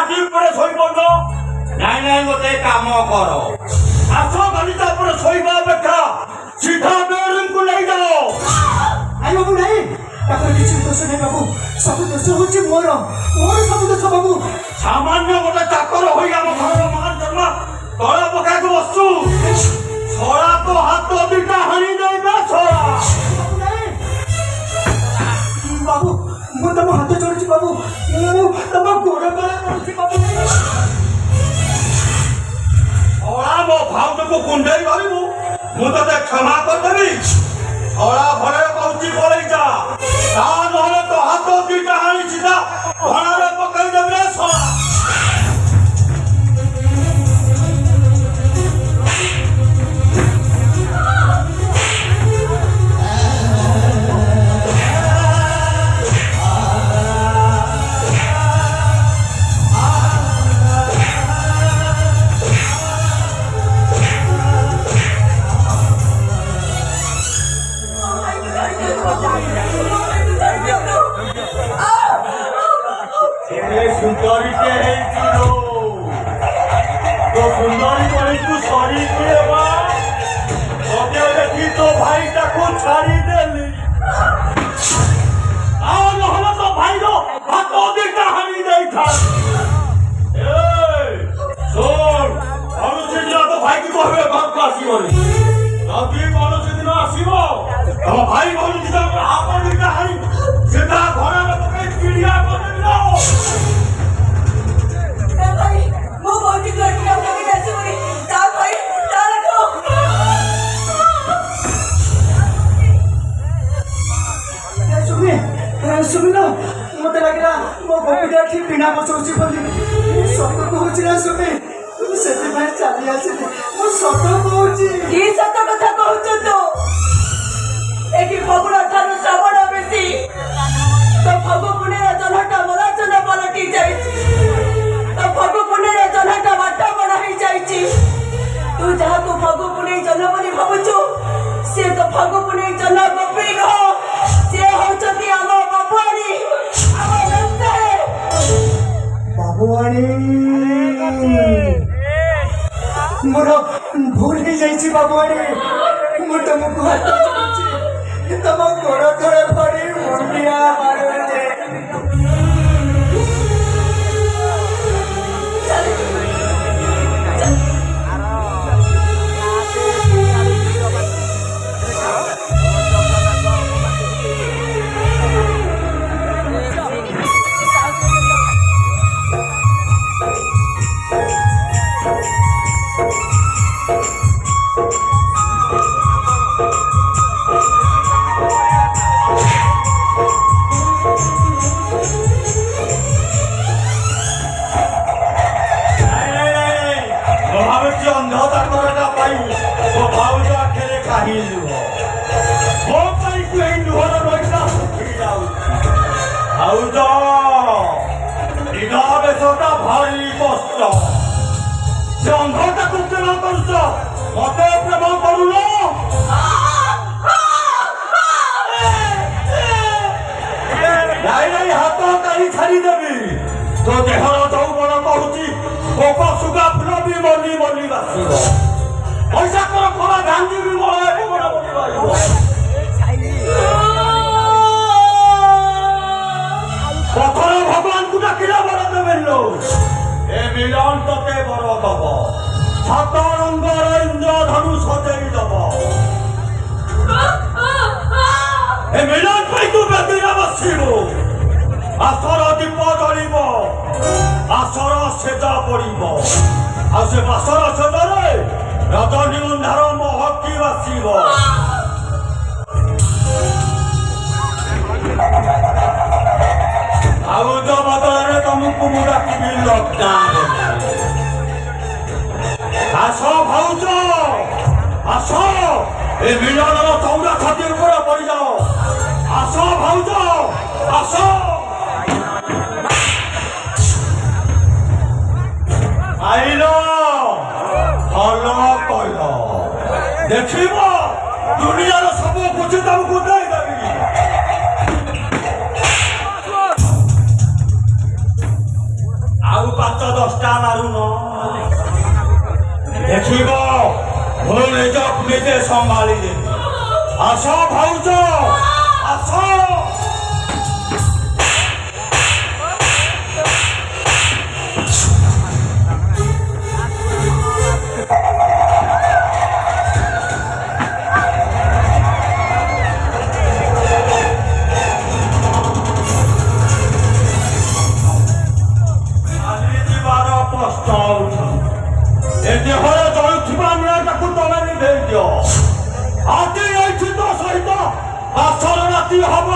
ମାଟି ଉପରେ ଶୋଇପଡ। ନାଇଁ ନାଇଁ ଗୋଟେ କାମ କର। ଆସ ବାଲିଟା ଉପରେ ଶୋଇବା ଅପେକ୍ଷା ସିଧା ବେଡରୁମକୁ ନେଇଯାଅ। ନାଇଁ ବାବୁ ନାଇଁ, ତାଙ୍କର କିଛି ଦୋଷ ନାହିଁ ବାବୁ, ସବୁ ଦୋଷ ହଉଛି ମୋର ସବୁ ଦୋଷ ବାବୁ। ସାମାନ୍ୟ ଗୋଟେ ଚାକର ହୋଇ ଆମ ଘରର ମାନ ଜନ୍ମ ତଳ ପକାଇକୁ ବସୁ। ଛଡ଼ା ତ ହାତ ଦିଟା ହାଣି ଦେବେ ଛଡ଼ା। ବାବୁ ମୁଁ ତମ ହାତ ଚଢୁଛି ବାବୁ, ମୁଁ ତମ ଗୋଡ ତଳେ ପଡୁଛି ବାବୁ। ଛଡ଼ା ମୋ ଭାଉଜକୁ କୁଣ୍ଡେଇ ଧରିବୁ, ମୁଁ ତତେ କ୍ଷମା କରିଦେବି। ଛଡ଼ା ଭରେ କହୁଛି ପଳେଇ ଯା, ତା ନହେଲେ ତ ହାତ ଦିଟା ହାଣି ସିଧା ଭଣାରେ ପକେଇ ଦେବି ରେ ଛଡ଼ା। সুন্দরীকে হেইছিল তো সুন্দরী বলিতু সরি দিয়ে বা তোকে দেখি তো ভাইটাকে ছাড়ি দেলি। আর নহলে তো ভাইর হাত দিটা হানি দেইথা। এই শোন, অনুচিত তো ভাইকে কহবে ঘরକୁ আসিবনি। যদি কৌଣସି ଦିନ ଆସିବ ତମ ଭାଇ ଭଉଣୀ ଦିଟା ହାତ ଦିଟା ହାଣି ସିଧା ଘରରେ ପକେଇ ଚିଡ଼ିଆ କରିଦେବି ନା। ଶୁଣିଲ, ମତେ ଲାଗିଲା ମୋ ବବିଟା ଏଠି ବିନା ବସଉଛି ବୋଲି। ସତ କହୁଛି ନା ସୁମି, ସେଥିପାଇଁ ଚାଲି ଆସିଲି। ମୁଁ ସତ କହୁଛି। କି ସତ କଥା କହୁଛୁ ତୁ? ଏଠି ଫଗୁଣ ଠାରୁ ଶ୍ରାବଣ ବେଶୀ। ତ ଫଗୁ ପୁନେର ଜହ୍ନଟା ମରା ଜହ୍ନ ପାଲଟି ଯାଇଛି। ତ ଫଗୁ ପୁନେର ଜହ୍ନଟା ବାଟ ବଡ଼ ହେଇଯାଇଛି। ତୁ ଯାହାକୁ ଫଗୁ ପୁନେଇ ଜହ୍ନ ବୋଲି ଭାବୁଛୁ, ସେ ତ ଫଗୁ ପୁନେଇ ଜହ୍ନ ଗୋପୀ ନୁହଁ, ସେ ହଉଛନ୍ତି ଆମ ବାବୁଆଣୀ, ଆମ ବାବୁଆଣୀ। ମୋର ଭୁଲ ହେଇଯାଇଛି ବାବୁଆଣୀ, ମୁଁ ତମକୁ ହାତ ଯୋଡୁଛି, ତମ ଗୋଡ ତଳେ ପଡି ମୁଣ୍ଡିଆ ମାରୁଛି। ভারী কষ্ট সে অন্ধটাকে প্রেম করছ, মতে প্রেম করুন। নাই নাই হাত কাহি ছাড়ি দেবি। তো দেহর যৌবন কହୁଛି পোক ସୁଗା ଫୁଲ ବି ମଲି ମଲି ବାସିବ। ପଇସାକର ଖରା ଭାଙ୍ଗି ବି ମଳେ ପବନ ବଲି ବାଜିବ। ପଥର ଭଗବାନଙ୍କୁ ଡାକିଲେ ବର ଦେବେନି ଲୋ। ଏ ମିଳନ ତତେ ବର ଦବ, ସାତ ରଙ୍ଗର ଇନ୍ଦ୍ରଧନୁ ସଜେଇ ଦବ। ଏ ମିଳନ ପାଇଁ ତୁ ବେଦୀରେ ବସିବୁ। ଆସର ଦୀପ ଜଳିବ, ଆସର ସେଜ ପଡିବ, ଆଉ ସେ ବାସର ସେଜରେ ରଜନୀ ଅନ୍ଧାର ମହକି ବାସିବ। ଭାଉଜ ବଦଳରେ ତମକୁ ମୁଁ ଡାକିବି ଲକଡାଉନ। ଆସ ଭାଉଜ ଆସ, ଏ ମିଳନର ଚଉରା ଛାତି ଉପରେ ପଡ଼ିଯାଅ। ଆସ ଭାଉଜ ଆସ। ଆଇଲ ଭଲ କଲ, ଦେଖିବ ଦୁନିଆର ସବୁ କିଛି ତମକୁ ଦେଇଦେବି। ଆଉ ପାଖ ଭାଉଜ 10ଟା ମାରୁନ ଦେଖିବ ମୁଁ ନିଜକୁ ନିଜେ ସମ୍ଭାଳିଲି ଆସ ଭାଉଜ ଆସ ଦେହରେ ଜଳୁଥିବା ନିଆଁଟାକୁ ତମେ ନିଭେଇ ଦିଅ ଆଜି ଏଇଠି ତ ସହିତ ଆସର ରାତି ହବ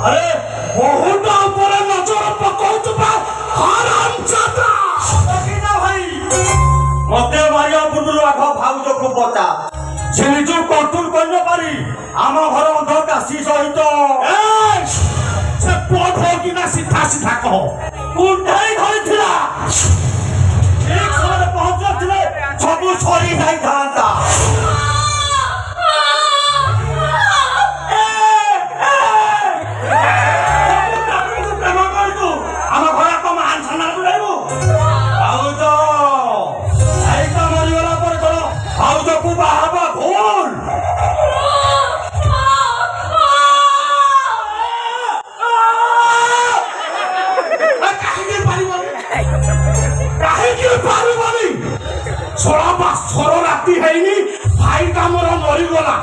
अरे बहुत ऊपर नजर पकाउतबा हराम जाता देखिना भाई मते मारिया बुडुरु आख भाउज को पता से निजु कंट्रोल करन पारी आम घर अंध काशी सहित ए से पठ कि ना सीधा सीधा कह कुंठाई धरिथिला एक समय पहुंचथिले सब सरी जाई थांता राति है भाई का मोर मरीगला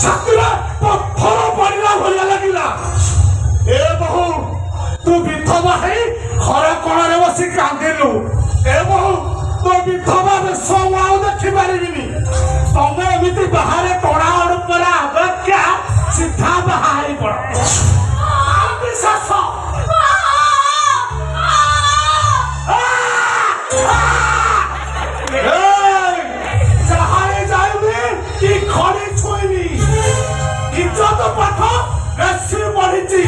छात्र पत्थर पड़ा भाया लगिला ए बहु तू विधवा है घर कण बसी कांदिलु ए बहु तो विधवा बेसौ देखी पारिनी तमें एमती बाहर टणा अड़परा अपेक्षा सीधा बाहर पड़ विश्वास खड़ी छुईनी इज्जत पाठ बेसी बढ़ी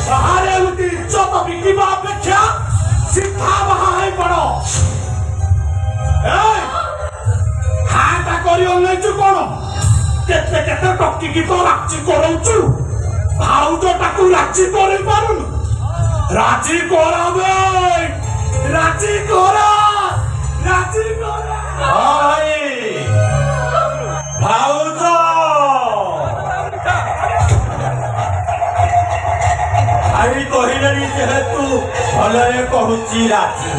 बाहर एमती इज्जत बिकवा अपेक्षा सीधा बाहर पड़ हाटा कर कौन केते केते टकिकी तो राजी कराऊचु भाउजटा को राजी कर पारुन राजी कराबे राजी करा राजी करा भाई भाउज भाई कहले जेहेतु भलरे कहूची राजी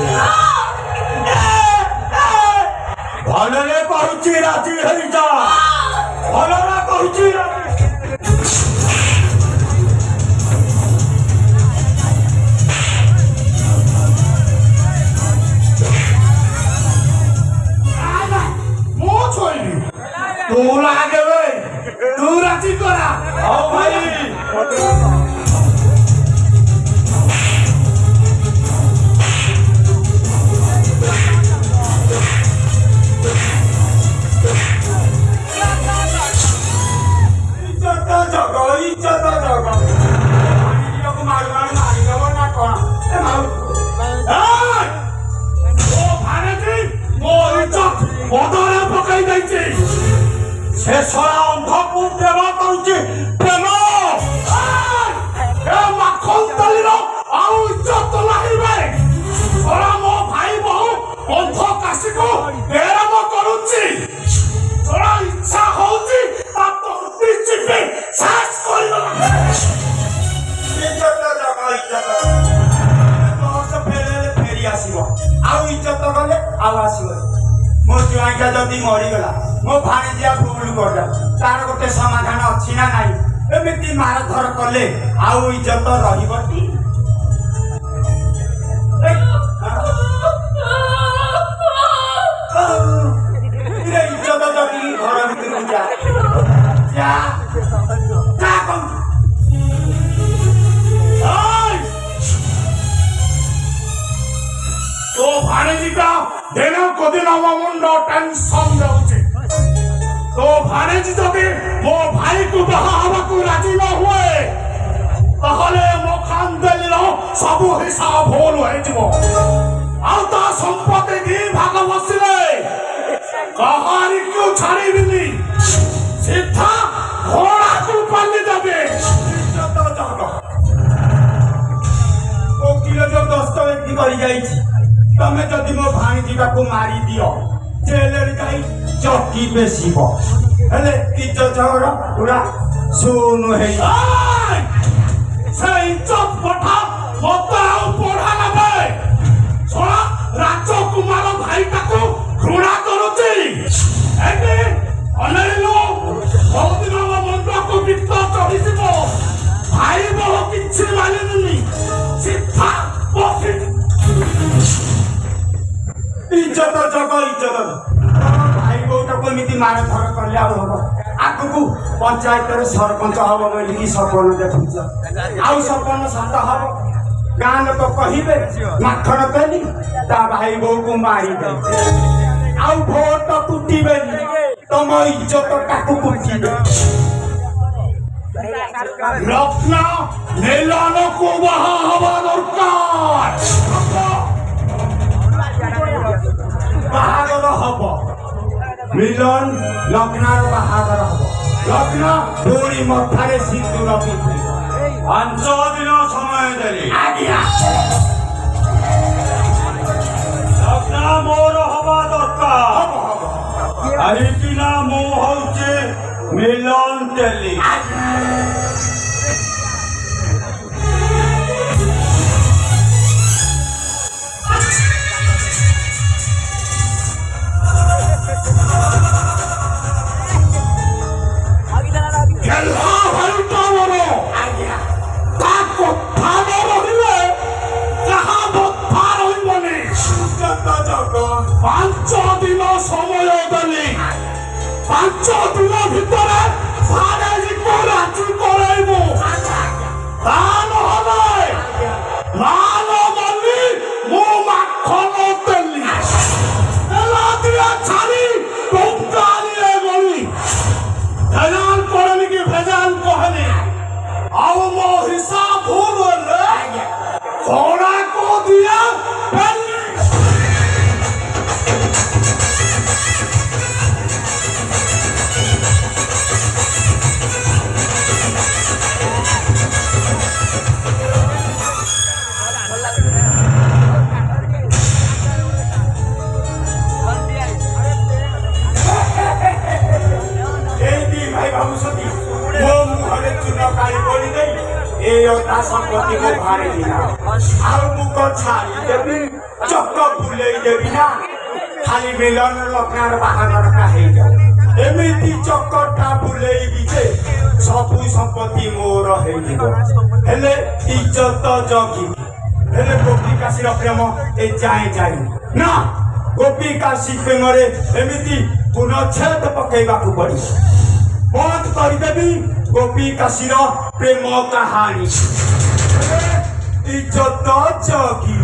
भलरे कहूची राजी हो जा भलरे कहूची राजी तू लागे तू राजी करा आओ भाई शेषरा अंधकू प्रेम करुची प्रेम माखन तली इज्जत नहीं भाई मो भाई बहु अंध काशी को बेराम करुची इच्छा होची चिपे सास कर ଆଉ ଇଜ୍ଜତ ଗଲେ ଆଉ ଆସିବନି। ମୋ ଜ୍ୱାଇଁଟା ଯଦି ମରିଗଲା, ମୋ ଭାଣିଜିଆ ଭୁଲ କରିଦେଲା, ତାର ଗୋଟେ ସମାଧାନ ଅଛି ନା ନାହିଁ? ଏମିତି ମାରଧର କଲେ ଆଉ ଇଜ୍ଜତ ରହିବଟି? ଇଜ୍ଜତ ଯଦି ଘର ଭିତରକୁ ଯା ଯା ଯା କହୁଛି। তো ভাণেজিটা দিনক দিন আমার মুন্ড টেনশন যাচ্ছে। তো ভাণেজি যদি মো ভাইকু বাহা হবাকু রাজি ন হুয়ে তাহলে মো খানদানির সবু হিসাব ভুল হয়ে যাব। আর তা সম্পত্তি দি ভাগ বসিলে কাহারিকু ছাড়িবিনি, সিধা ঘোড়াকু পাল্লি যাবে। ইজ্জত জগ ওকিল যে দস্তবেজি করে যাইছি, তুমি যদি মো ভাଣିજીটাକୁ মারি দিও জেলের যাই চকি বেশিব, হেলে ইজ্জত ঝগড় পুরা শূন্য হয়ে এই! সেই ইজ্জত কথা মতো ଆଉ ପଢା ନେବେ। ଶୁଣ, ରାଜକୁମାର ଭାଇଟାକୁ ଘୃଣା କରୁଛି। ଏଠି ଅନେଇଲୁ, ବହୁଦିନ ମୋ ମୁଣ୍ଡକୁ ବିଷ ଚଢିଯିବ। ଭାଇ ବୋହୁ କିଛି ମାନିଲୁନି, ସିଧା ବସି ইজ্জত জগ ইজ্জত। ভাই বউটাକୁ ଏମିତି ମାରଧର କଲେ ଆଉ ହବ? ଆଗକୁ ପଞ୍ଚାୟତରେ ସରପଞ୍ଚ ହବ ବୋଲିକି ସପନ ଦେଖୁଛ, ଆଉ ସପନ ସତ ହବ? ଗାଁ ଲୋକ କହିବେ ମାଖନ ପେଲି ତା ଭାଇ ବୋଉକୁ ମାରିଦେ, ଆଉ ଭୋଟ କୁଟିବେନି, ତମ ଇଜ୍ଜତଟାକୁ କୁଟିବେ। ରତ୍ନ ମିଲନକୁ ବାହା ହବା ଦରକାର। ବାହାଘର ହବ, ମିଲନ ଲଗ୍ନାର ବାହାଘର ହବ। ଲଗ୍ନ ପୁଣି ମଥାରେ ସିନ୍ଦୁର ପିନ୍ଧିବ। 5 ଦିନ ସମୟ ଦେଲି। ଆଜ୍ଞା ଲଗ୍ନ ମୋର ହବା ଦରକାର। କାହିଁକି ନା ମୁଁ ହଉଛି ମିଲନ ତେଲି। গেল্লা ভাইটা বড়, তা কথা ন রহিলে যাহা বথা রহিবনি। ইজ্জত জগ 5 দিন সময় দেলি। 5 দিন ভিতরে ভাড়াজিকে রাজি করাইব। তা নহলে লাল মল্লি মো মাখন তেলি এলা দিয়া ছাড়ি টঙ্কালিয়ে গলি। ভেজাল করেনি কি ভেজাল কহেনি। আও মো হিসাব ভুল হলে ঘোড়া কো দিয়া ফেললি। এই দি ভাই ভাবুଛନ୍ତି ମୋ ମୁହଁରେ ଚୂନ କାଳି ବୋଳି ଦେଇ এই ଅଧା ସମ୍ପତ୍ତି ମୋ ଭାରେ ଦିନା, ଆଉ ମୁଁ କଣ ଛାଡ଼ିଦେବି? ଚକ ବୁଲେଇ ଦେବି ନା? ଖାଲି ମିଲନ ଲଗ୍ନାର ବାହାଘରଟା ହେଇଯାଉ, ଏମିତି ଚକଟା ବୁଲେଇବି ଯେ ସବୁ ସମ୍ପତ୍ତି ମୋର ହେଇଯିବ। ହେଲେ ଇଜ୍ଜତ ଜଗିବି। ହେଲେ ଗୋପୀ କାଶୀର ପ୍ରେମ ଏ ଯାଏ ଯାଇ ନା। ଗୋପୀ କାଶୀ ପ୍ରେମରେ ଏମିତି ପୁନଚ୍ଛେଦ ପକେଇବାକୁ ପଡ଼ିବ। ବନ୍ଦ କରିଦେବି ଗୋପୀ କାଶୀର ପ୍ରେମ କାହାଣୀ। ଇଜ୍ଜତ ଜଗି